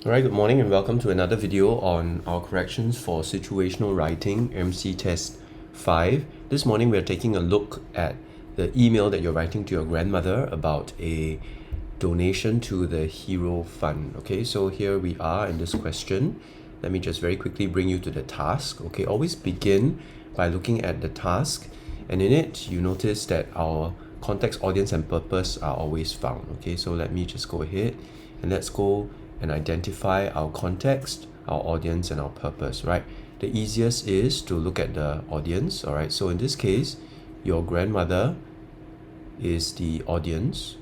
Alright, good morning and welcome to another video on our corrections for situational writing, MC Test 5. This morning we are taking a look at the email that you're writing to your grandmother about a donation to the Hero Fund. Okay, so here we are in this question. Let me just very quickly bring you to the task. Okay, always begin by looking at the task, and in it you notice that our context, audience and purpose are always found. Okay, so let me just go ahead and let's go and identify our context, our audience and our purpose, right? The easiest is to look at the audience. All right, so in this case your grandmother is the audience.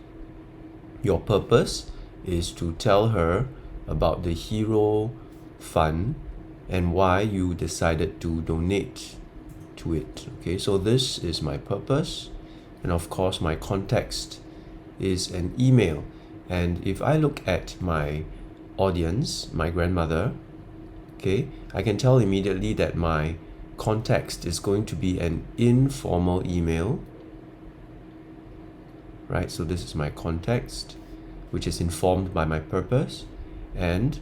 Your purpose is to tell her about the Hero Fund and why you decided to donate to it. Okay, so this is my purpose, and of course my context is an email. And if I look at my audience, my grandmother, okay, I can tell immediately that my context is going to be an informal email, right? So this is my context, which is informed by my purpose and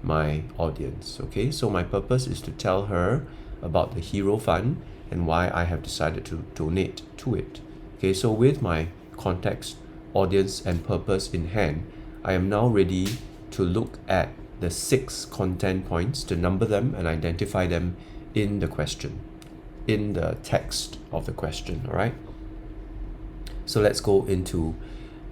my audience. Okay, so my purpose is to tell her about the Hero Fund and why I have decided to donate to it. Okay, so with my context, audience and purpose in hand, I am now ready to look at the 6 content points, to number them and identify them in the question, in the text of the question. All right, so let's go into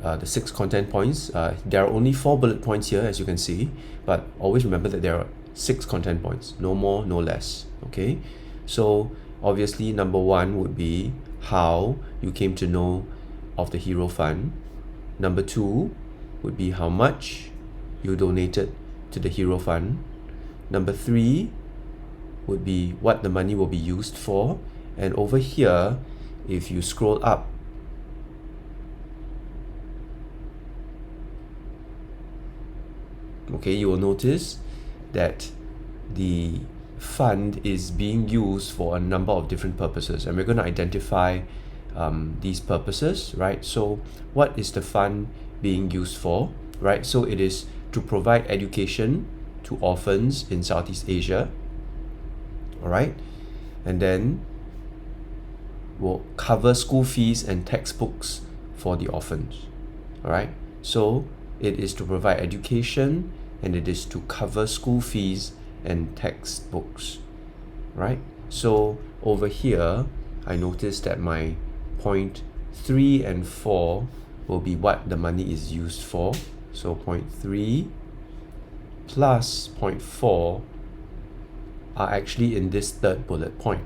the 6 content points. There are only 4 bullet points here, as you can see, but always remember that there are 6 content points, no more, no less. Okay, so obviously number 1 would be how you came to know of the Hero Fund. Number 2 would be how much you donated to the Hero Fund. Number 3 would be what the money will be used for. And over here, if you scroll up, okay, you will notice that the fund is being used for a number of different purposes, and we're going to identify these purposes, right? So what is the fund being used for, right? So it is to provide education to orphans in Southeast Asia. All right, and then we'll cover school fees and textbooks for the orphans. All right, so it is to provide education and it is to cover school fees and textbooks, right? So over here I noticed that my point 3 and 4 will be what the money is used for. So point 3 plus point 4 are actually in this third bullet point.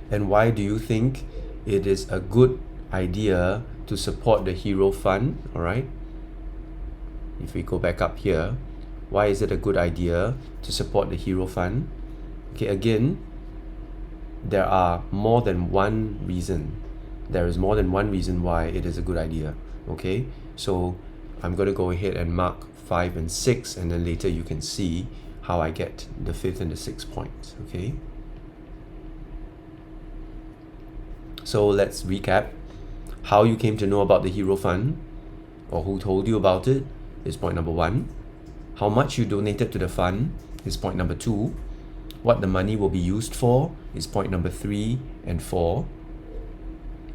And why do you think it is a good idea to support the Hero Fund? All right, if we go back up here, why is it a good idea to support the Hero Fund? Okay, again, there are more than one reason. There is more than one reason why it is a good idea. Okay, so I'm going to go ahead and mark 5 and 6, and then later you can see how I get the 5th and the 6th point. Okay, so let's recap. How you came to know about the Hero Fund, or who told you about it, is point number 1. How much you donated to the fund is point number 2. What the money will be used for is point number 3 and 4.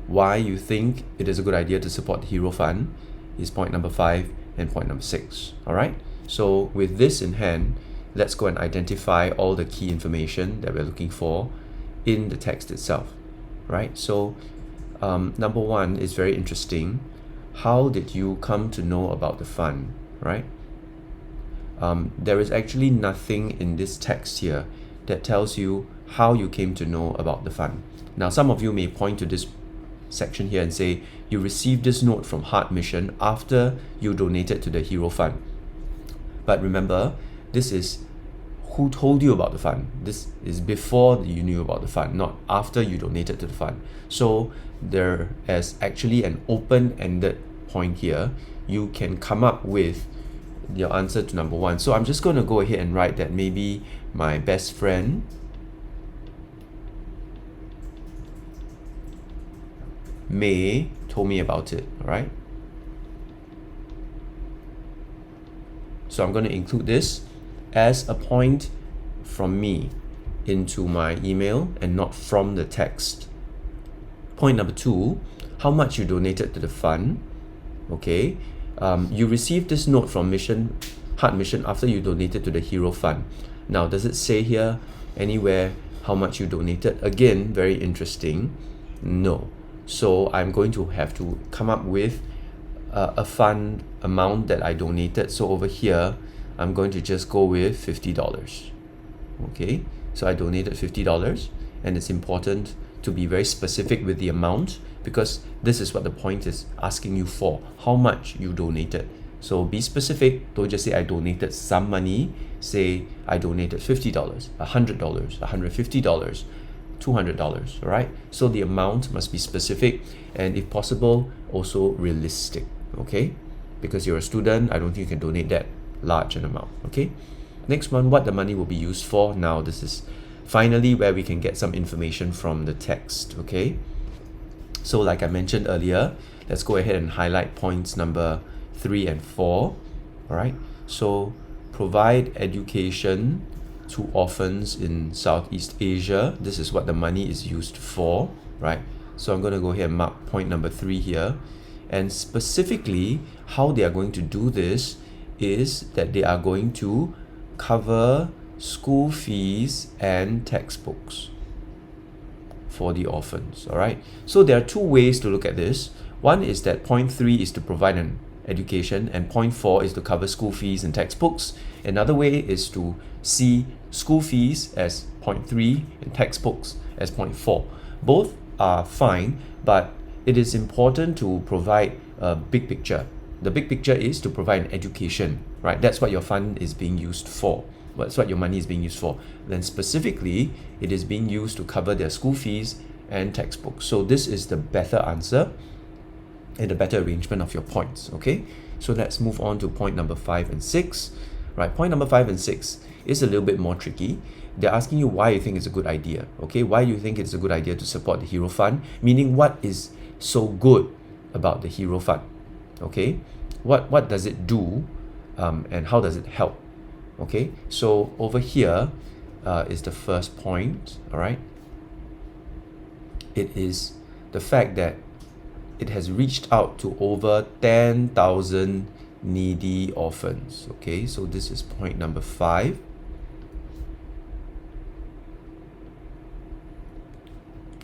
Why you think it is a good idea to support the Hero Fund is point number 5 and point number 6. All right, so with this in hand, let's go and identify all the key information that we're looking for in the text itself. Right, so number 1 is very interesting. How did you come to know about the fund? Right, there is actually nothing in this text here that tells you how you came to know about the fund. Now, some of you may point to this section here and say you received this note from Heart Mission after you donated to the Hero Fund. But remember, this is who told you about the fund. This is before you knew about the fund, not after you donated to the fund. So there is actually an open-ended point here. You can come up with your answer to number 1. So I'm just going to go ahead and write that maybe my best friend May told me about it. All right, So I'm going to include this as a point from me into my email and not from the text. Point number 2, how much you donated to the fund. Okay, you received this note from Heart Mission after you donated to the Hero Fund. Now, does it say here anywhere how much you donated? Again, very interesting. No. So I'm going to have to come up with a fund amount that I donated. So over here, I'm going to just go with $50. Okay, so I donated $50, and it's important to be very specific with the amount, because this is what the point is asking you for, how much you donated. So be specific. Don't just say I donated some money. Say I donated $50, $100, $150, $200, all right? So the amount must be specific, and if possible, also realistic, okay? Because you're a student, I don't think you can donate that large an amount, okay? Next one, what the money will be used for. Now, this is finally where we can get some information from the text, okay? So like I mentioned earlier, let's go ahead and highlight points number 3 and 4, all right? So provide education to orphans in Southeast Asia. This is what the money is used for, right? So I'm going to go ahead and mark point number 3 here. And specifically, how they are going to do this is that they are going to cover school fees and textbooks for the orphans, all right? So there are 2 ways to look at this. One is that point 3 is to provide an education, and point 4 is to cover school fees and textbooks. Another way is to see school fees as point 3 and textbooks as point 4. Both are fine, but it is important to provide a big picture. The big picture is to provide an education, right? That's what your fund is being used for. That's what your money is being used for. Then specifically, it is being used to cover their school fees and textbooks. So this is the better answer and the better arrangement of your points, okay? So let's move on to point number 5 and 6. Right, point number 5 and 6 is a little bit more tricky. They're asking you why you think it's a good idea, okay? Why you think it's a good idea to support the Hero Fund, meaning what is so good about the Hero Fund, okay? What does it do, and how does it help? Okay, so over here is the first point, all right? It is the fact that it has reached out to over 10,000 needy orphans, okay? So this is point number 5.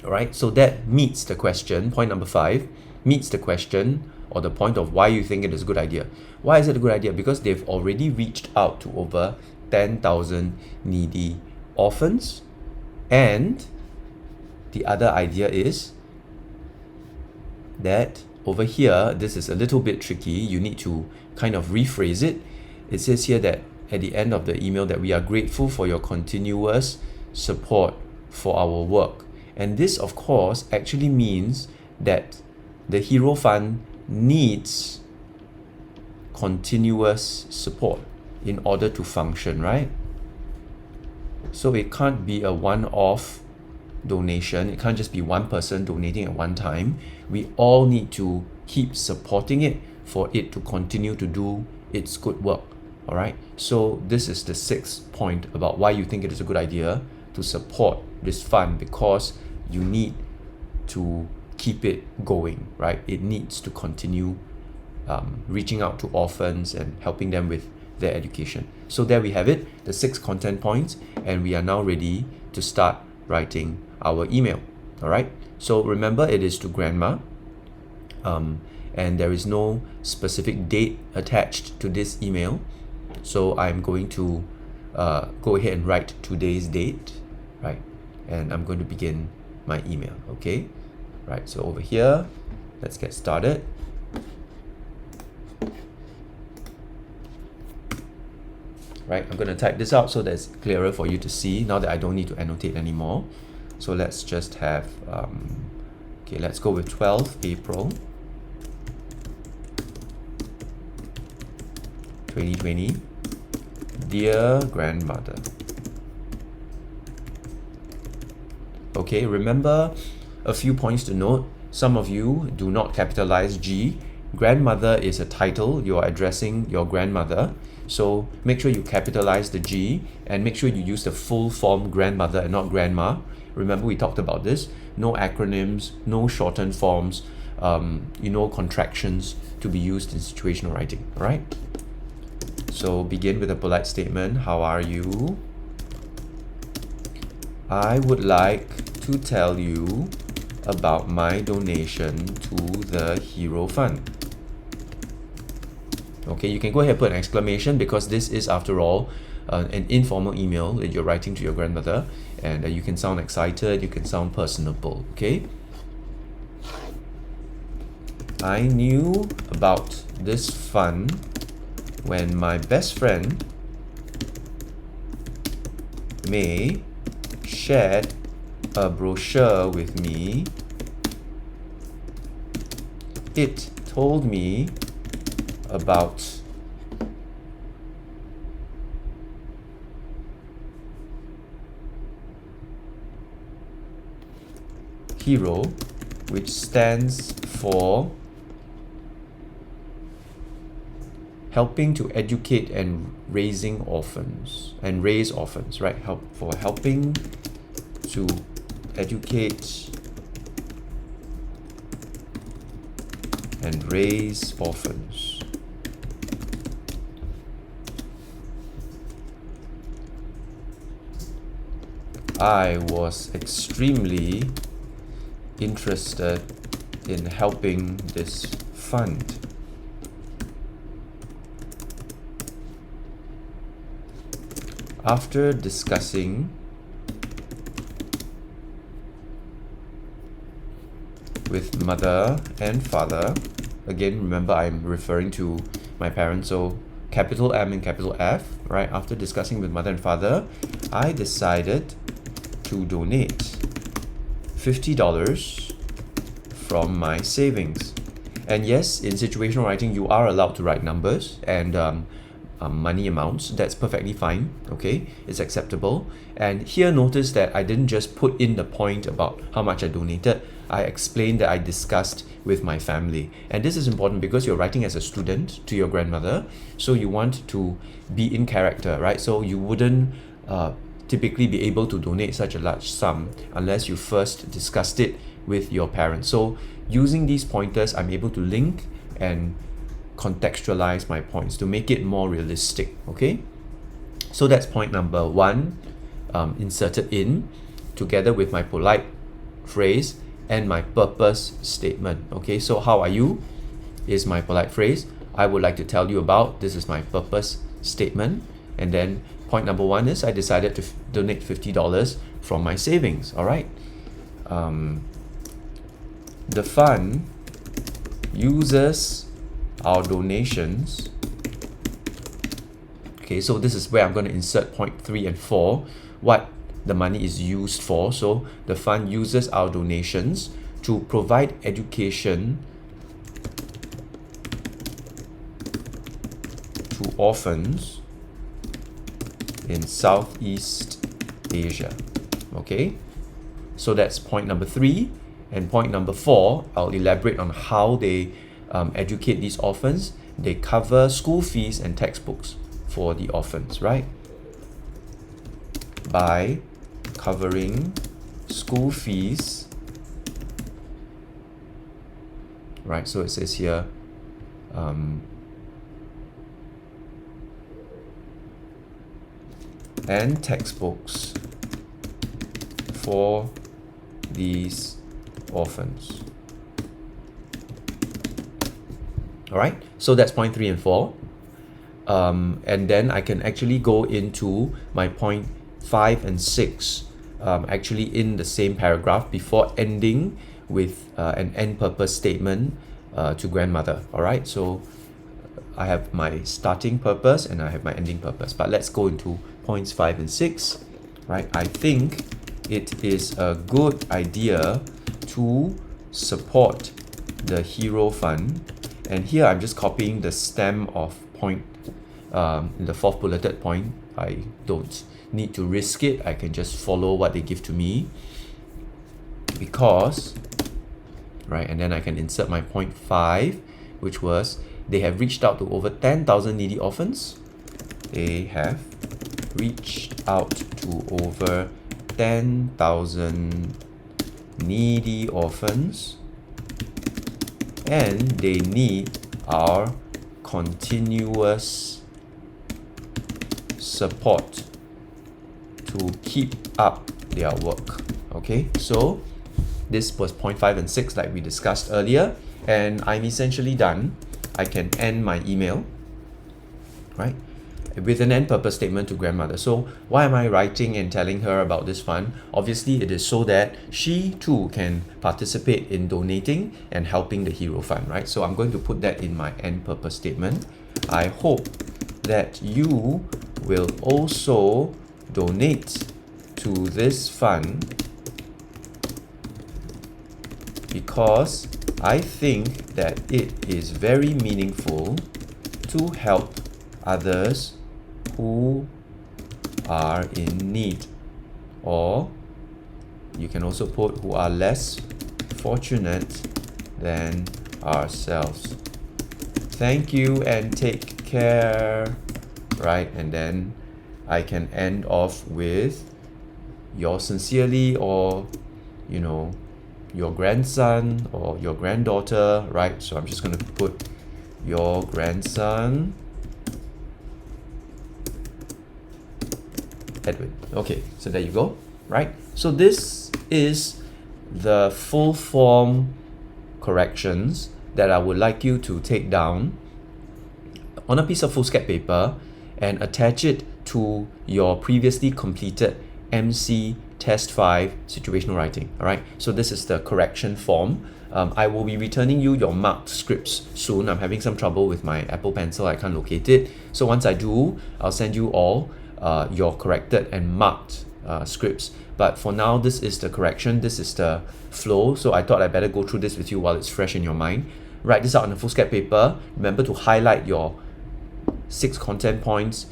All right, so that meets the question, point number 5, meets the question or the point of why you think it is a good idea. Why is it a good idea? Because they've already reached out to over 10,000 needy orphans. And the other idea is that over here, this is a little bit tricky. You need to kind of rephrase it. It says here that at the end of the email that we are grateful for your continuous support for our work. And this, of course, actually means that the Hero Fund needs continuous support in order to function, right? So it can't be a one-off donation. It can't just be one person donating at one time. We all need to keep supporting it for it to continue to do its good work, all right? So this is the 6th point about why you think it is a good idea to support this fund, because you need to keep it going, right? It needs to continue reaching out to orphans and helping them with their education. So there we have it, the 6 content points, and we are now ready to start writing our email, all right? So remember, it is to grandma, and there is no specific date attached to this email. So I'm going to go ahead and write today's date, right? And I'm going to begin my email, okay? Right, so over here, let's get started. Right, I'm going to type this out so that it's clearer for you to see now that I don't need to annotate anymore. So let's just have, okay, let's go with 12th April 2020. Dear grandmother. Okay, remember a few points to note. Some of you do not capitalize G. Grandmother is a title. You are addressing your grandmother. So make sure you capitalize the G and make sure you use the full form grandmother and not grandma. Remember we talked about this. No acronyms, no shortened forms, contractions to be used in situational writing. All right. So begin with a polite statement. How are you? I would like to tell you about my donation to the Hero Fund. Okay, you can go ahead and put an exclamation because this is, after all, an informal email that you're writing to your grandmother, and you can sound excited, you can sound personable. Okay. I knew about this fund when my best friend May shared a brochure with me. It told me about HERO, which stands for helping to educate and raising orphans and raise orphans, right? Helping to educate and raise orphans. I was extremely interested in helping this fund. After discussing with mother and father, again, remember I'm referring to my parents, so capital M and capital F, right? After discussing with mother and father, I decided to donate $50 from my savings. And yes, in situational writing, you are allowed to write numbers and money amounts. That's perfectly fine. Okay, it's acceptable. And here, notice that I didn't just put in the point about how much I donated. I explained that I discussed with my family. And this is important because you're writing as a student to your grandmother, so you want to be in character, right? So you wouldn't typically be able to donate such a large sum unless you first discussed it with your parents. So using these pointers, I'm able to link and contextualize my points to make it more realistic. Okay, so that's point number one, inserted in together with my polite phrase and my purpose statement. Okay, so how are you is my polite phrase. I would like to tell you about, this is my purpose statement. And then point number one is I decided to donate $50 from my savings. All right. The fund uses our donations. Okay, so this is where I'm going to insert point 3 and 4, what the money is used for. So the fund uses our donations to provide education to orphans in Southeast Asia. Okay, so that's point number 3. And point number 4, I'll elaborate on how they educate these orphans. They cover school fees and textbooks for the orphans, right? By covering school fees, right? So it says here, and textbooks for these orphans. All right, so that's point 3 and 4. And then I can actually go into my point 5 and 6, actually in the same paragraph before ending with an end purpose statement to grandmother. All right, so I have my starting purpose and I have my ending purpose. But let's go into points 5 and 6. Right, I think it is a good idea to support the Hero Fund. And here I'm just copying the stem of point, in the 4th bulleted point. I don't need to risk it. I can just follow what they give to me. Because, right, and then I can insert my point 5, which was they have reached out to over 10,000 needy orphans they have reached out to over 10,000 needy orphans, and they need our continuous support to keep up their work. Okay, so this was point 5 and 6 like we discussed earlier, and I'm essentially done. I can end my email, right, with an end purpose statement to grandmother. So why am I writing and telling her about this fund? Obviously, it is so that she too can participate in donating and helping the Hero Fund, right? So I'm going to put that in my end purpose statement. I hope that you will also donate to this fund because I think that it is very meaningful to help others who are in need, or you can also put who are less fortunate than ourselves. Thank you and take care, right? And then I can end off with yours sincerely, or you know, your grandson or your granddaughter, right? So I'm just going to put your grandson Edwin. Okay, so there you go, right? So this is the full form corrections that I would like you to take down on a piece of foolscap paper and attach it to your previously completed MC Test 5 situational writing. All right, so this is the correction form. I will be returning you your marked scripts soon. I'm having some trouble with my Apple Pencil. I can't locate it. So once I do, I'll send you all your corrected and marked scripts. But for now, this is the correction. This is the flow. So I thought I better go through this with you while it's fresh in your mind. Write this out on a foolscap paper. Remember to highlight your 6 content points,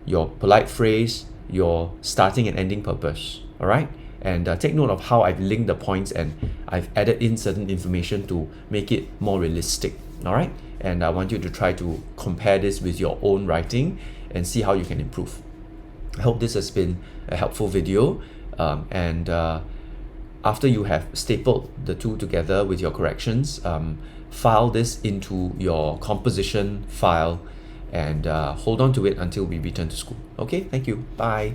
your polite phrase, your starting and ending purpose. All right, and take note of how I've linked the points and I've added in certain information to make it more realistic. All right, and I want you to try to compare this with your own writing and see how you can improve. I hope this has been a helpful video, and after you have stapled the two together with your corrections, file this into your composition file and hold on to it until we return to school. Okay, thank you. Bye.